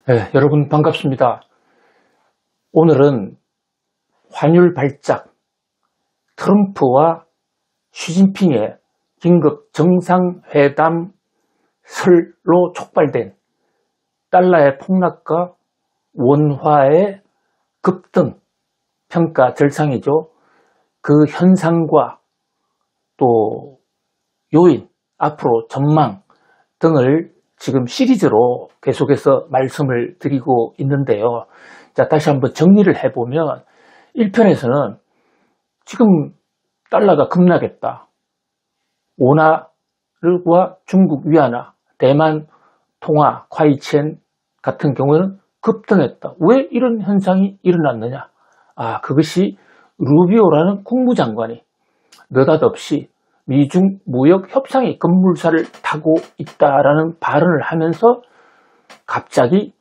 네, 여러분 반갑습니다. 오늘은 환율 발작, 트럼프와 시진핑의 긴급 정상회담 설로 촉발된 달러의 폭락과 원화의 급등, 평가 절상이죠. 그 현상과 또 요인, 앞으로 전망 등을 지금 시리즈로 계속해서 말씀을 드리고 있는데요. 자, 다시 한번 정리를 해보면 1편에서는 지금 달러가 급락했다. 원화와 중국 위안화, 대만 통화, 콰이첸 같은 경우에는 급등했다. 왜 이런 현상이 일어났느냐? 그것이 루비오라는 국무장관이 느닷없이 미중 무역 협상의 급물살을 타고 있다라는 발언을 하면서 갑자기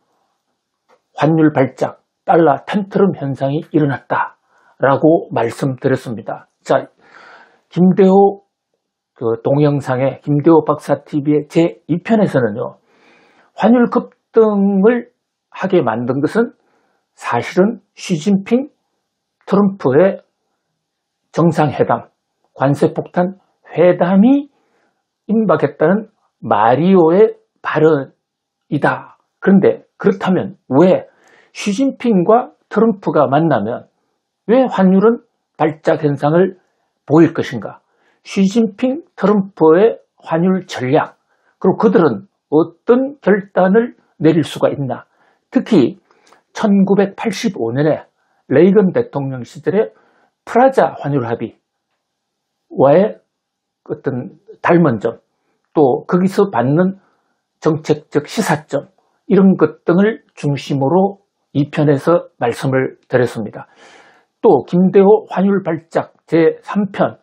환율 발작, 달러 템트럼 현상이 일어났다라고 말씀드렸습니다. 자, 김대호 동영상의 김대호 박사TV의 제2편에서는요, 환율 급등을 하게 만든 것은 사실은 시진핑, 트럼프의 정상회담, 관세폭탄 회담이 임박했다는 마리오의 발언이다. 그런데 그렇다면 왜 시진핑과 트럼프가 만나면 왜 환율은 발작 현상을 보일 것인가? 시진핑, 트럼프의 환율 전략, 그리고 그들은 어떤 결단을 내릴 수가 있나? 특히 1985년에 레이건 대통령 시절에 프라자 환율 합의와의 어떤 닮은 점, 또 거기서 받는 정책적 시사점, 이런 것 등을 중심으로 2편에서 말씀을 드렸습니다. 또 김대호 환율 발작 제3편,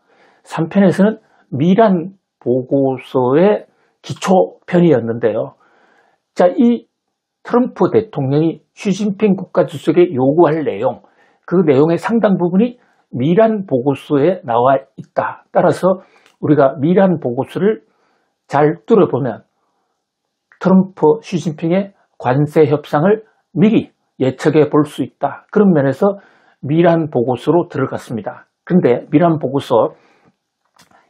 3편에서는 미란 보고서의 기초편이었는데요. 자, 이 트럼프 대통령이 시진핑 국가주석에 요구할 내용, 그 내용의 상당 부분이 미란 보고서에 나와 있다. 따라서 우리가 미란 보고서를 잘 뚫어보면 트럼프, 시진핑의 관세 협상을 미리 예측해 볼 수 있다. 그런 면에서 미란 보고서로 들어갔습니다. 그런데 미란 보고서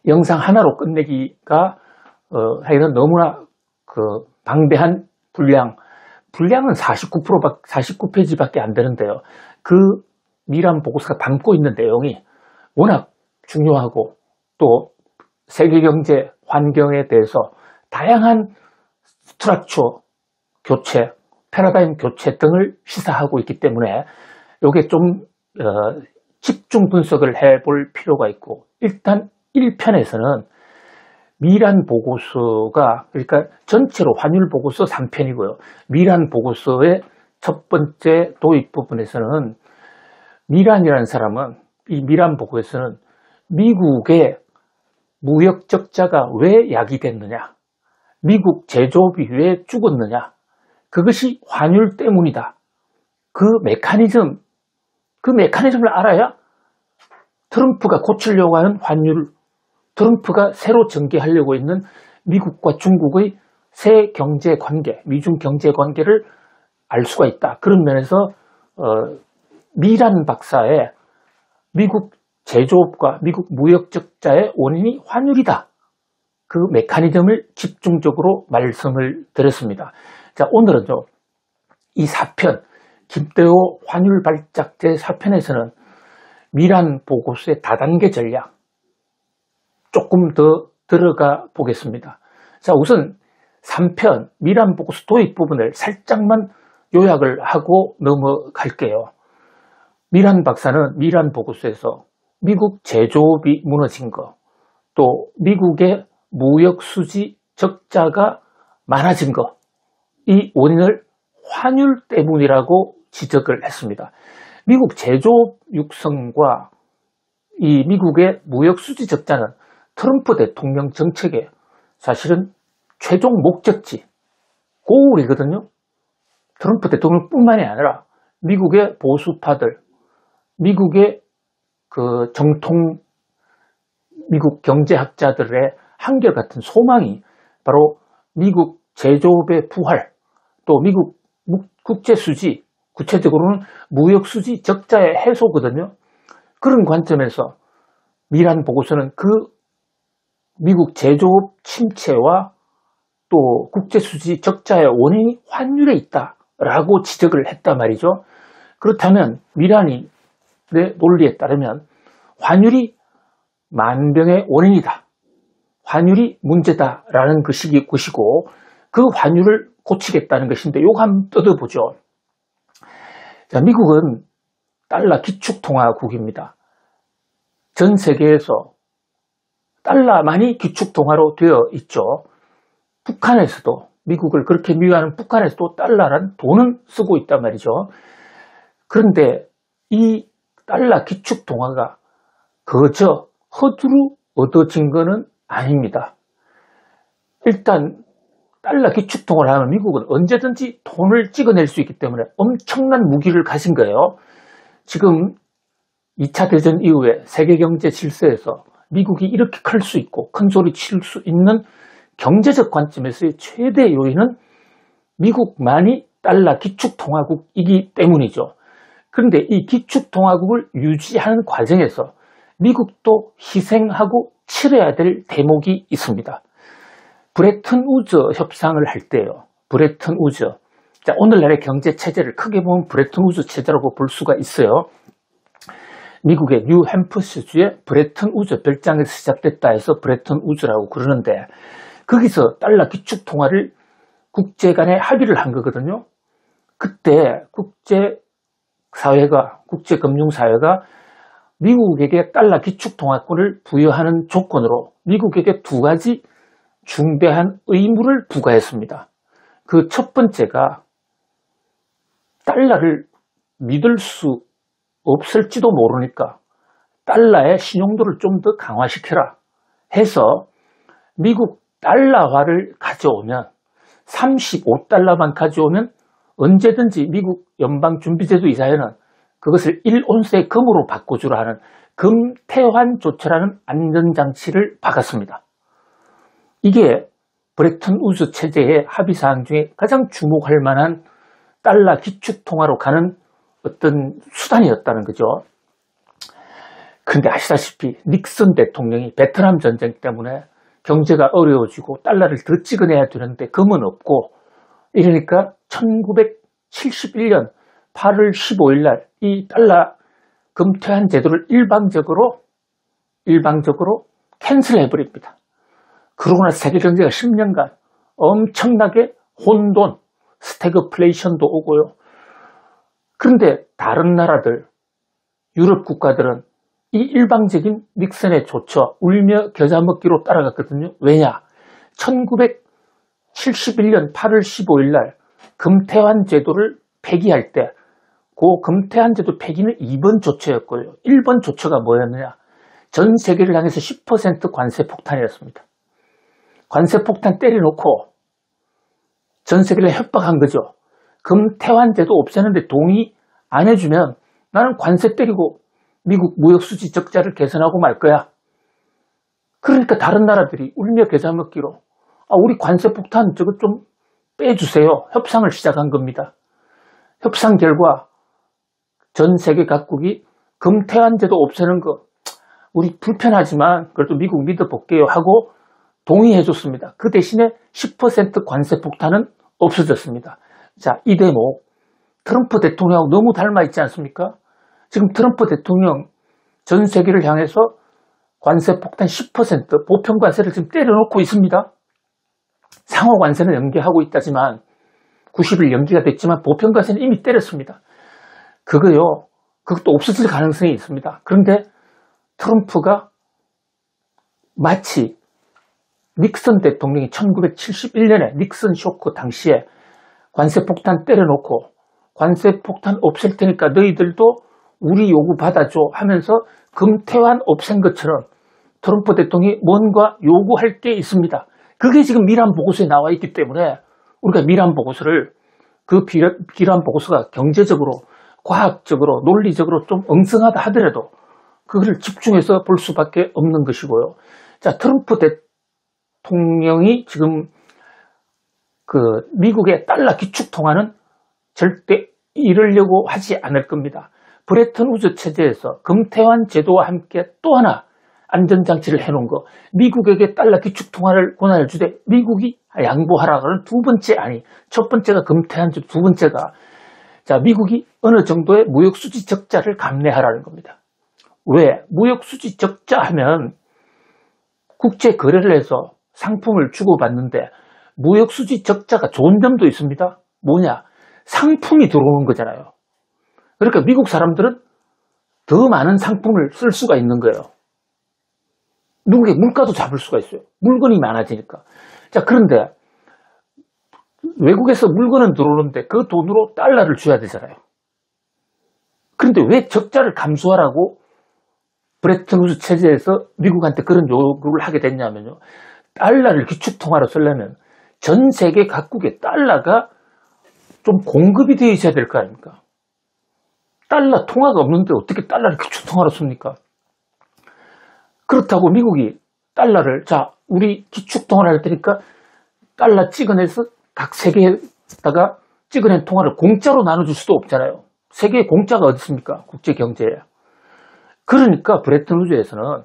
영상 하나로 끝내기가 하여간 너무나 방대한 분량은 49페이지밖에 안 되는데요. 그 미란 보고서가 담고 있는 내용이 워낙 중요하고 또 세계 경제 환경에 대해서 다양한 스트럭처 교체, 패러다임 교체 등을 시사하고 있기 때문에 이게 좀 집중 분석을 해볼 필요가 있고, 일단 1편에서는 미란 보고서가, 그러니까 전체로 환율 보고서 3편이고요. 미란 보고서의 첫 번째 도입 부분에서는 미란이라는 사람은, 이 미란 보고에서는 미국의 무역 적자가 왜 야기됐느냐, 미국 제조업이 왜 죽었느냐, 그것이 환율 때문이다. 그 메커니즘을 알아야 트럼프가 고치려고 하는 환율, 트럼프가 새로 전개하려고 있는 미국과 중국의 새 경제 관계, 미중 경제 관계를 알 수가 있다. 그런 면에서 미란 박사의 미국 제조업과 미국 무역 적자의 원인이 환율이다. 그 메커니즘을 집중적으로 말씀을 드렸습니다. 자, 오늘은 이 4편, 김대호 환율 발작 제4편에서는 미란 보고서의 다단계 전략 조금 더 들어가 보겠습니다. 자, 우선 3편 미란 보고서 도입 부분을 살짝만 요약을 하고 넘어갈게요. 미란 박사는 미란 보고서에서 미국 제조업이 무너진 거, 또 미국의 무역 수지 적자가 많아진 거, 이 원인을 환율 때문이라고 지적을 했습니다. 미국 제조업 육성과 이 미국의 무역 수지 적자는 트럼프 대통령 정책의 사실은 최종 목적지, 고울이거든요. 트럼프 대통령뿐만이 아니라 미국의 보수파들, 미국의 정통 미국 경제학자들의 한결같은 소망이 바로 미국 제조업의 부활, 또 미국 국제수지, 구체적으로는 무역수지 적자의 해소거든요. 그런 관점에서 미란 보고서는 그 미국 제조업 침체와 또 국제수지 적자의 원인이 환율에 있다라고 지적을 했단 말이죠. 그렇다면 미란의 논리에 따르면 환율이 만병의 원인이다. 환율이 문제다라는 것이고 그 환율을 고치겠다는 것인데 요거 한번 뜯어보죠. 자, 미국은 달러 기축통화국입니다. 전 세계에서 달러만이 기축통화로 되어 있죠. 북한에서도 미국을 그렇게 미워하는 북한에서도 달러란 돈은 쓰고 있단 말이죠. 그런데 이 달러 기축통화가 그저 허투루 얻어진 것은 아닙니다. 일단 달러 기축통화를 하면 미국은 언제든지 돈을 찍어낼 수 있기 때문에 엄청난 무기를 가진 거예요. 지금 2차 대전 이후에 세계 경제 질서에서 미국이 이렇게 클 수 있고 큰 소리 칠 수 있는 경제적 관점에서의 최대 요인은 미국만이 달러 기축통화국이기 때문이죠. 그런데 이 기축통화국을 유지하는 과정에서 미국도 희생하고 치러야 될 대목이 있습니다. 브레튼 우즈 협상을 할 때요. 브레튼 우즈. 자, 오늘날의 경제 체제를 크게 보면 브레튼 우즈 체제라고 볼 수가 있어요. 미국의 뉴햄프셔주의 브레튼 우즈 별장에서 시작됐다 해서 브레튼 우즈라고 그러는데 거기서 달러 기축 통화를 국제 간에 합의를 한 거거든요. 그때 국제금융사회가 미국에게 달러 기축 통화권을 부여하는 조건으로 미국에게 두 가지 중대한 의무를 부과했습니다. 그 첫 번째가 달러를 믿을 수 없을지도 모르니까 달러의 신용도를 좀 더 강화시켜라 해서 미국 달러화를 가져오면 35달러만 가져오면 언제든지 미국 연방준비제도 이사회는 그것을 1온스의 금으로 바꿔주라 하는 금태환 조처라는 안전장치를 박았습니다. 이게 브레튼 우즈 체제의 합의사항 중에 가장 주목할 만한 달러 기축통화로 가는 어떤 수단이었다는 거죠. 그런데 아시다시피 닉슨 대통령이 베트남 전쟁 때문에 경제가 어려워지고 달러를 더 찍어내야 되는데 금은 없고 이러니까 1971년 8월 15일 날 이 달러 금퇴한 제도를 일방적으로 캔슬해버립니다. 그러고 나서 세계 경제가 10년간 엄청나게 혼돈, 스태그플레이션도 오고요. 그런데 다른 나라들, 유럽 국가들은 이 일방적인 닉슨의 조처, 울며 겨자 먹기로 따라갔거든요. 왜냐? 1971년 8월 15일 날 금태환 제도를 폐기할 때 그 금태환 제도 폐기는 2번 조처였고요. 1번 조처가 뭐였느냐? 전 세계를 향해서 10% 관세 폭탄이었습니다. 관세 폭탄 때려놓고 전 세계를 협박한 거죠. 금태환 제도 없애는데 동의 안 해주면 나는 관세 때리고 미국 무역수지 적자를 개선하고 말 거야. 그러니까 다른 나라들이 울며 겨자 먹기로 우리 관세 폭탄 저거 좀 빼주세요. 협상을 시작한 겁니다. 협상 결과 전 세계 각국이 금태환 제도 없애는 거 우리 불편하지만 그래도 미국 믿어볼게요 하고 동의해줬습니다. 그 대신에 10% 관세 폭탄은 없어졌습니다. 자, 이 대목 트럼프 대통령하고 너무 닮아 있지 않습니까? 지금 트럼프 대통령 전 세계를 향해서 관세 폭탄 10% 보편 관세를 지금 때려놓고 있습니다. 상호 관세는 연기하고 있다지만 90일 연기가 됐지만 보편 관세는 이미 때렸습니다. 그것도 없어질 가능성이 있습니다. 그런데 트럼프가 마치 닉슨 대통령이 1971년에 닉슨 쇼크 당시에 관세 폭탄 때려놓고 관세 폭탄 없앨 테니까 너희들도 우리 요구 받아줘 하면서 금태환 없앤 것처럼 트럼프 대통령이 뭔가 요구할 게 있습니다. 그게 지금 미란 보고서에 나와 있기 때문에 우리가 미란 보고서를 그 미란 보고서가 경제적으로 과학적으로 논리적으로 좀 엉성하다 하더라도 그걸 집중해서 볼 수밖에 없는 것이고요. 자, 트럼프 대통령이 지금 그 미국의 달러 기축 통화는 절대 이러려고 하지 않을 겁니다. 브레튼 우즈 체제에서 금태환 제도와 함께 또 하나 안전장치를 해놓은 거, 미국에게 달러 기축통화를 권한을 주되 미국이 양보하라는 두 번째 아니, 첫 번째가 금태환 제도, 두 번째가 자, 미국이 어느 정도의 무역수지 적자를 감내하라는 겁니다. 왜? 무역수지 적자 하면 국제 거래를 해서 상품을 주고받는데 무역수지 적자가 좋은 점도 있습니다. 뭐냐? 상품이 들어오는 거잖아요. 그러니까 미국 사람들은 더 많은 상품을 쓸 수가 있는 거예요. 미국의 물가도 잡을 수가 있어요. 물건이 많아지니까. 자, 그런데 외국에서 물건은 들어오는데 그 돈으로 달러를 줘야 되잖아요. 그런데 왜 적자를 감수하라고 브레튼 우즈 체제에서 미국한테 그런 요구를 하게 됐냐면요. 달러를 기축통화로 쓰려면 전 세계 각국의 달러가 좀 공급이 되어 있어야 될 거 아닙니까? 달러 통화가 없는데 어떻게 달러를 기축통화로 씁니까? 그렇다고 미국이 달러를, 자, 우리 기축통화를 할 테니까 달러 찍어내서 각 세계에다가 찍어낸 통화를 공짜로 나눠줄 수도 없잖아요. 세계에 공짜가 어디 있습니까? 국제경제에. 그러니까 브레튼 우즈에서는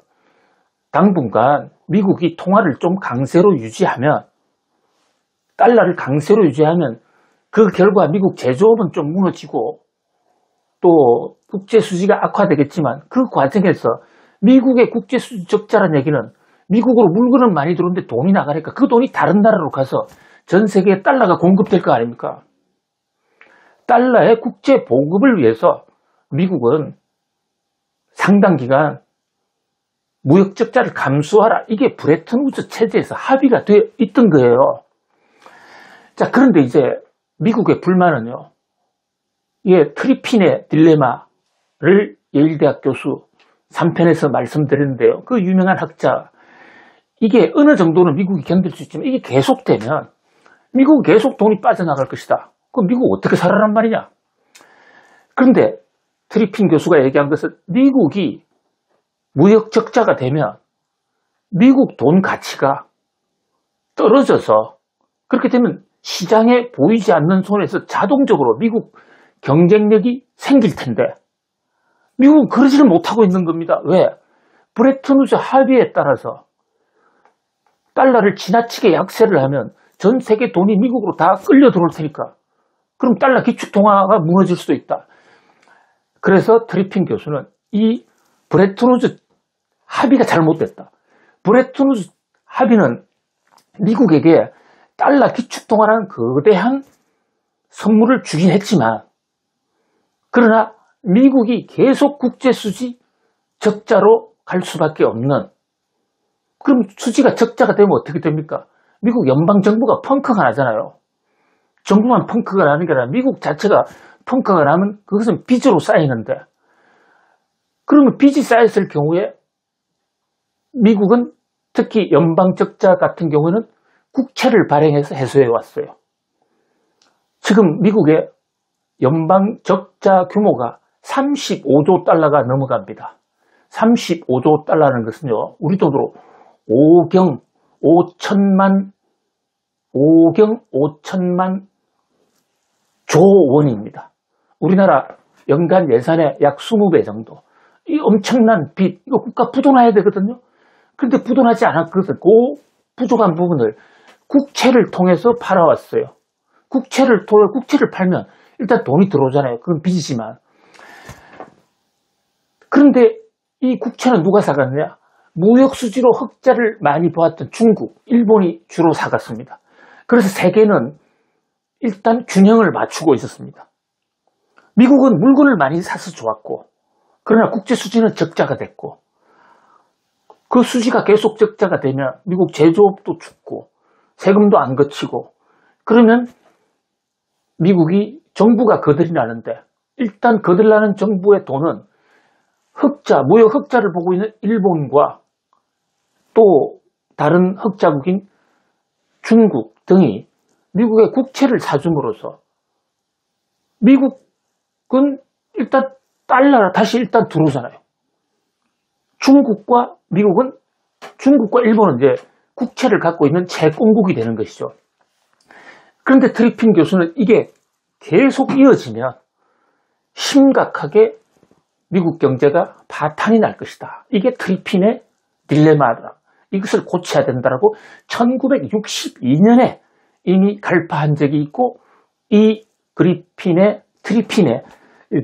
당분간 미국이 통화를 좀 강세로 유지하면, 달러를 강세로 유지하면 그 결과 미국 제조업은 좀 무너지고 또 국제수지가 악화되겠지만 그 과정에서 미국의 국제수지 적자라는 얘기는 미국으로 물건은 많이 들어오는데 돈이 나가니까 그 돈이 다른 나라로 가서 전 세계에 달러가 공급될 거 아닙니까? 달러의 국제 보급을 위해서 미국은 상당 기간 무역 적자를 감수하라. 이게 브레튼 우즈 체제에서 합의가 되어 있던 거예요. 자, 그런데 이제 미국의 불만은요. 이게 트리핀의 딜레마를 예일대학 교수 3편에서 말씀드렸는데요. 그 유명한 학자, 이게 어느 정도는 미국이 견딜 수 있지만 이게 계속되면 미국은 계속 돈이 빠져나갈 것이다. 그럼 미국 어떻게 살아란 말이냐? 그런데 트리핀 교수가 얘기한 것은 미국이 무역 적자가 되면 미국 돈 가치가 떨어져서 그렇게 되면 시장에 보이지 않는 손에서 자동적으로 미국 경쟁력이 생길 텐데 미국은 그러지를 못하고 있는 겁니다. 왜? 브레튼 우즈 합의에 따라서 달러를 지나치게 약세를 하면 전 세계 돈이 미국으로 다 끌려 들어올 테니까 그럼 달러 기축통화가 무너질 수도 있다. 그래서 트리핀 교수는 이 브레튼 우즈 합의가 잘못됐다. 브레튼 우즈 합의는 미국에게 달러 기축통화라는 거대한 선물을 주긴 했지만 그러나 미국이 계속 국제수지 적자로 갈 수밖에 없는, 그럼 수지가 적자가 되면 어떻게 됩니까? 미국 연방정부가 펑크가 나잖아요. 정부만 펑크가 나는 게 아니라 미국 자체가 펑크가 나면 그것은 빚으로 쌓이는데 그러면 빚이 쌓였을 경우에 미국은 특히 연방적자 같은 경우는 국채를 발행해서 해소해 왔어요. 지금 미국의 연방적자 규모가 35조 달러가 넘어갑니다. 35조 달러라는 것은요, 우리 돈으로 5경 5천만 조 원입니다. 우리나라 연간 예산의 약 20배 정도. 이 엄청난 빚, 이거 국가 부도나야 되거든요. 그런데 부도나지 않았거든. 그 부족한 부분을 국채를 통해서 팔아왔어요. 국채를 팔면 일단 돈이 들어오잖아요. 그건 빚이지만. 그런데 이 국채는 누가 사갔느냐? 무역수지로 흑자를 많이 보았던 중국, 일본이 주로 사갔습니다. 그래서 세계는 일단 균형을 맞추고 있었습니다. 미국은 물건을 많이 사서 좋았고, 그러나 국제수지는 적자가 됐고, 그 수지가 계속 적자가 되면 미국 제조업도 죽고, 세금도 안 거치고, 그러면 미국이 정부가 거들이 나는데, 일단 거들나는 정부의 돈은 흑자, 무역 흑자를 보고 있는 일본과 또 다른 흑자국인 중국 등이 미국의 국채를 사줌으로써 미국은 일단 달러가 다시 일단 들어오잖아요. 중국과 일본은 이제 국채를 갖고 있는 채권국이 되는 것이죠. 그런데 트리핀 교수는 이게 계속 이어지면 심각하게 미국 경제가 파탄이 날 것이다. 이게 트리핀의 딜레마다. 이것을 고쳐야 된다라고 1962년에 이미 갈파한 적이 있고, 이 트리핀의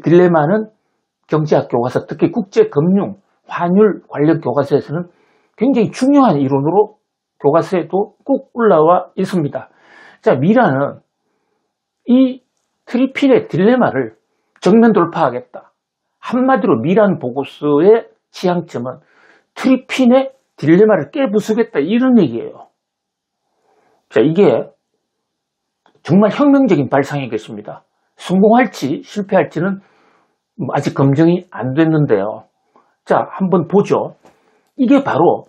딜레마는 경제학 교과서, 특히 국제금융, 환율 관련 교과서에서는 굉장히 중요한 이론으로 교과서에도 꼭 올라와 있습니다. 자, 미라는 이 트리핀의 딜레마를 정면 돌파하겠다. 한마디로 미란 보고서의 지향점은 트리핀의 딜레마를 깨부수겠다, 이런 얘기예요. 자, 이게 정말 혁명적인 발상이겠습니다. 성공할지 실패할지는 아직 검증이 안 됐는데요. 자, 한번 보죠. 이게 바로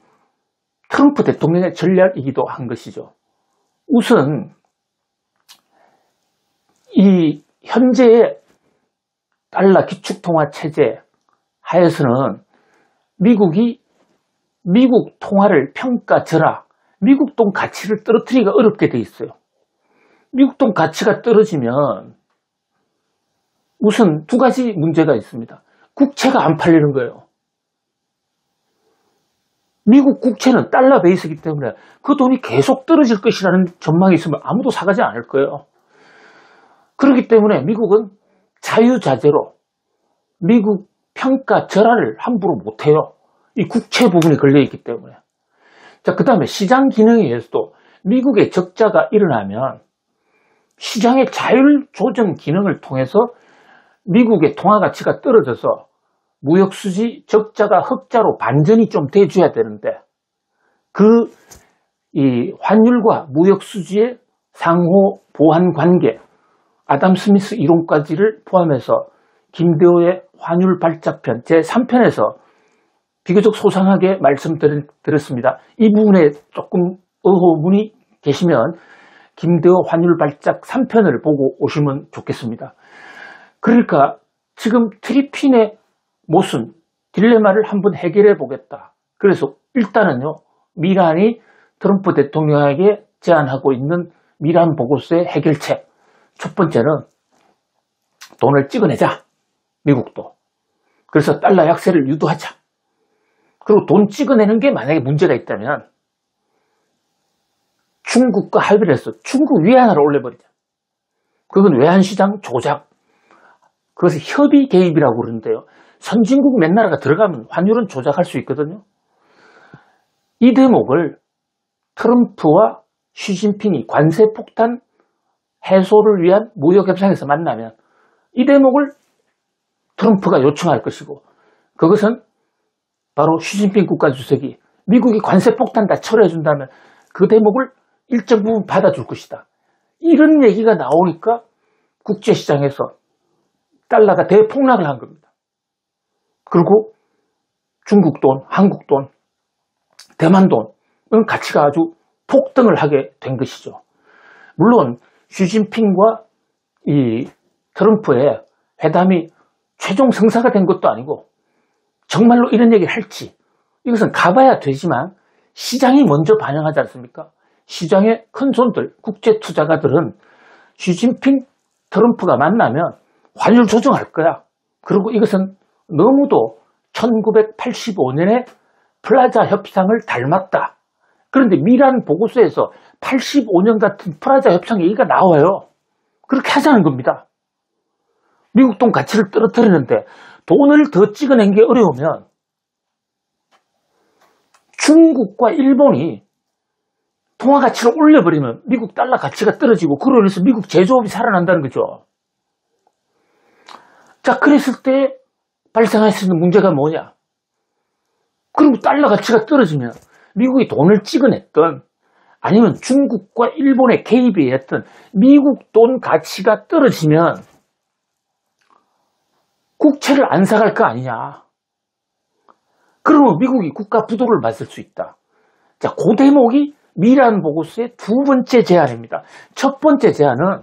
트럼프 대통령의 전략이기도 한 것이죠. 우선 이 현재의 달러 기축통화 체제 하에서는 미국 통화를 평가절하, 미국 돈 가치를 떨어뜨리기가 어렵게 돼 있어요. 미국 돈 가치가 떨어지면 우선 두 가지 문제가 있습니다. 국채가 안 팔리는 거예요. 미국 국채는 달러 베이스이기 때문에 그 돈이 계속 떨어질 것이라는 전망이 있으면 아무도 사가지 않을 거예요. 그렇기 때문에 미국은 자유자재로 미국 평가 절하를 함부로 못해요. 이 국채 부분이 걸려있기 때문에. 자, 그 다음에 시장 기능에 의해서도 미국의 적자가 일어나면 시장의 자율 조정 기능을 통해서 미국의 통화 가치가 떨어져서 무역수지 적자가 흑자로 반전이 좀 돼줘야 되는데, 이 환율과 무역수지의 상호 보완 관계, 아담 스미스 이론까지를 포함해서 김대호의 환율 발자편 제3편에서 비교적 소상하게 말씀드렸습니다. 이 부분에 조금 의호문이 계시면 김대호 환율 발작 3편을 보고 오시면 좋겠습니다. 그러니까 지금 트리핀의 모순, 딜레마를 한번 해결해 보겠다. 그래서 일단은요, 미란이 트럼프 대통령에게 제안하고 있는 미란 보고서의 해결책. 첫 번째는 돈을 찍어내자. 미국도. 그래서 달러 약세를 유도하자. 그리고 돈 찍어내는 게 만약에 문제가 있다면 중국과 합의를 해서 중국 위안화를 올려버리자. 그건 외환시장 조작. 그것을 협의 개입이라고 그러는데요. 선진국 몇 나라가 들어가면 환율은 조작할 수 있거든요. 이 대목을 트럼프와 시진핑이 관세 폭탄 해소를 위한 무역 협상에서 만나면 이 대목을 트럼프가 요청할 것이고, 그것은 바로 시진핑 국가주석이 미국이 관세 폭탄 다 철회해 준다면 그 대목을 일정 부분 받아줄 것이다. 이런 얘기가 나오니까 국제시장에서 달러가 대폭락을 한 겁니다. 그리고 중국 돈, 한국 돈, 대만 돈은 가치가 아주 폭등을 하게 된 것이죠. 물론 시진핑과 이 트럼프의 회담이 최종 성사가 된 것도 아니고 정말로 이런 얘기를 할지, 이것은 가봐야 되지만 시장이 먼저 반영하지 않습니까? 시장의 큰 손들, 국제 투자가들은 시진핑, 트럼프가 만나면 환율 조정할 거야. 그리고 이것은 너무도 1985년의 플라자 협상을 닮았다. 그런데 미란 보고서에서 85년 같은 플라자 협상 얘기가 나와요. 그렇게 하자는 겁니다. 미국 돈 가치를 떨어뜨리는데 돈을 더 찍어낸 게 어려우면 중국과 일본이 통화 가치를 올려버리면 미국 달러 가치가 떨어지고, 그로 인해서 미국 제조업이 살아난다는 거죠. 자, 그랬을 때 발생할 수 있는 문제가 뭐냐? 그리고 달러 가치가 떨어지면 미국이 돈을 찍어냈던, 아니면 중국과 일본의 개입에 의했던 미국 돈 가치가 떨어지면 국채를 안 사갈 거 아니냐. 그러면 미국이 국가 부도를 맞을 수 있다. 자, 그 대목이 미란 보고서의 두 번째 제안입니다. 첫 번째 제안은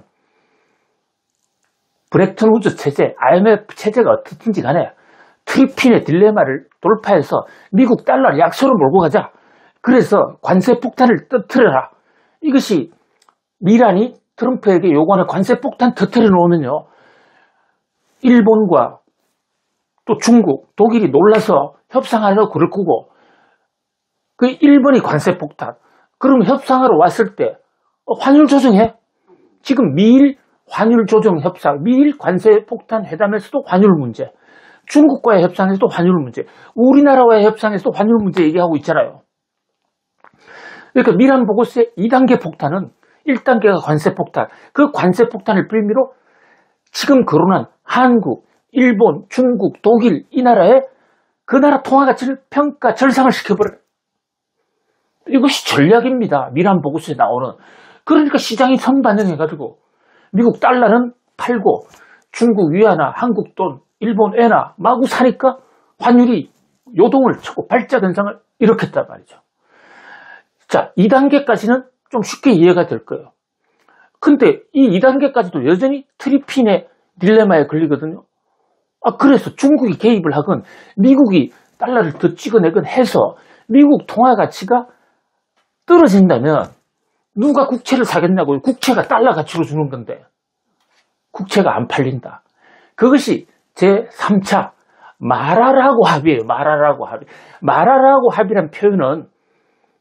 브렉튼 우즈 체제, IMF 체제가 어떻든지 간에 트리핀의 딜레마를 돌파해서 미국 달러를 약세로 몰고 가자. 그래서 관세 폭탄을 터뜨려라. 이것이 미란이 트럼프에게 요구하는 관세 폭탄 터뜨려 놓으면요, 일본과 또 중국, 독일이 놀라서 협상하려고 그럴 거고, 그 일본이 관세 폭탄, 그러면 협상하러 왔을 때 환율 조정해. 지금 미일 환율 조정 협상, 미일 관세 폭탄 회담에서도 환율 문제, 중국과의 협상에서도 환율 문제, 우리나라와의 협상에서도 환율 문제 얘기하고 있잖아요. 그러니까 미란 보고서의 2단계 폭탄은 1단계가 관세 폭탄, 그 관세 폭탄을 빌미로 지금 거론한 한국, 일본, 중국, 독일 이 나라의 그 나라 통화 가치를 평가 절상을 시켜버려요. 이것이 전략입니다. 미란 보고서에 나오는. 그러니까 시장이 선반영해가지고 미국 달러는 팔고 중국 위안화, 한국 돈, 일본 엔화 마구 사니까 환율이 요동을 치고 발작현상을 일으켰단 말이죠. 자, 2단계까지는 좀 쉽게 이해가 될 거예요. 근데 이 2단계까지도 여전히 트리핀의 딜레마에 걸리거든요. 그래서 중국이 개입을 하건 미국이 달러를 더 찍어내건 해서 미국 통화 가치가 떨어진다면 누가 국채를 사겠냐고요. 국채가 달러 가치로 주는 건데 국채가 안 팔린다. 그것이 제3차 마라라고 합의예요. 마라라고 합의. 마라라고 합의란 표현은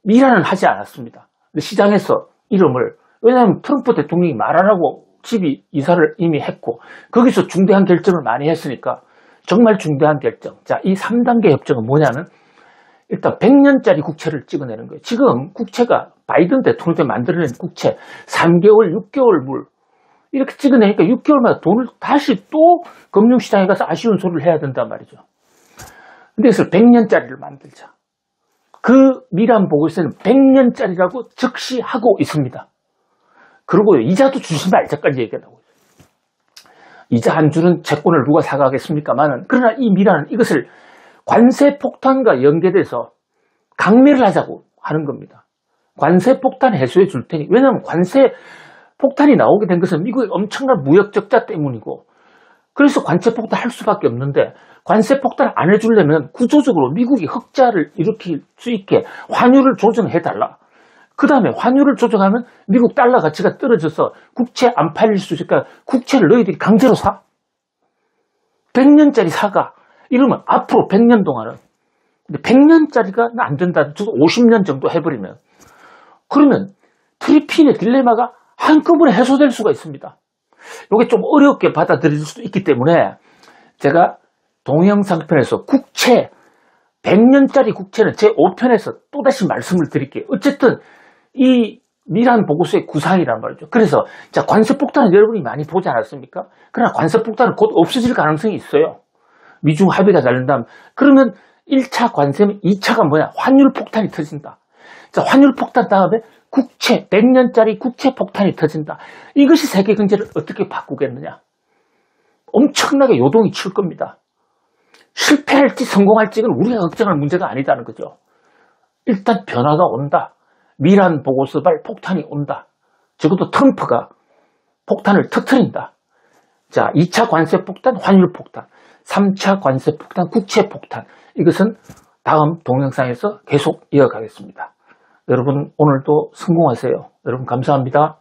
미라는 하지 않았습니다. 시장에서 이름을, 왜냐하면 트럼프 대통령이 마라라고 집이 이사를 이미 했고 거기서 중대한 결정을 많이 했으니까 정말 중대한 결정. 자, 이 3단계 협정은 뭐냐면 일단 100년짜리 국채를 찍어내는 거예요. 지금 국채가 바이든 대통령이 만들어낸 국채 3개월, 6개월 물 이렇게 찍어내니까 6개월마다 돈을 다시 또 금융시장에 가서 아쉬운 소리를 해야 된단 말이죠. 근데 그래서 100년짜리를 만들자. 그 미란 보고서는 100년짜리라고 적시하고 있습니다. 그리고 이자도 주지 말자까지 얘기를 하고 있어요. 이자 안 주는 채권을 누가 사가겠습니까만은, 그러나 이 미란은 이것을 관세 폭탄과 연계돼서 강매를 하자고 하는 겁니다. 관세 폭탄 해소해 줄 테니, 왜냐하면 관세 폭탄이 나오게 된 것은 미국의 엄청난 무역 적자 때문이고, 그래서 관세 폭탄 할 수밖에 없는데, 관세 폭탄 안 해주려면 구조적으로 미국이 흑자를 일으킬 수 있게 환율을 조정해달라. 그 다음에 환율을 조정하면 미국 달러 가치가 떨어져서 국채 안 팔릴 수 있으니까 국채를 너희들이 강제로 사. 100년짜리 사가. 이러면 앞으로 100년 동안은. 근데 100년짜리가 안 된다. 50년 정도 해버리면. 그러면 트리핀의 딜레마가 한꺼번에 해소될 수가 있습니다. 이게 좀 어렵게 받아들일 수도 있기 때문에 제가 동영상편에서 국채, 100년짜리 국채는 제 5편에서 또다시 말씀을 드릴게요. 어쨌든 이 미란 보고서의 구상이란 말이죠. 그래서 자, 관세 폭탄은 여러분이 많이 보지 않았습니까? 그러나 관세 폭탄은 곧 없어질 가능성이 있어요. 미중 합의가 잘 된다면. 그러면 1차 관세면 2차가 뭐냐? 환율 폭탄이 터진다. 자, 환율 폭탄 다음에 국채, 100년짜리 국채 폭탄이 터진다. 이것이 세계 경제를 어떻게 바꾸겠느냐? 엄청나게 요동이 칠 겁니다. 실패할지 성공할지는 우리가 걱정할 문제가 아니다는 거죠. 일단 변화가 온다. 미란 보고서발 폭탄이 온다. 적어도 트럼프가 폭탄을 터뜨린다. 자, 2차 관세 폭탄, 환율 폭탄, 3차 관세 폭탄, 국채 폭탄. 이것은 다음 동영상에서 계속 이어가겠습니다. 여러분 오늘도 성공하세요. 여러분 감사합니다.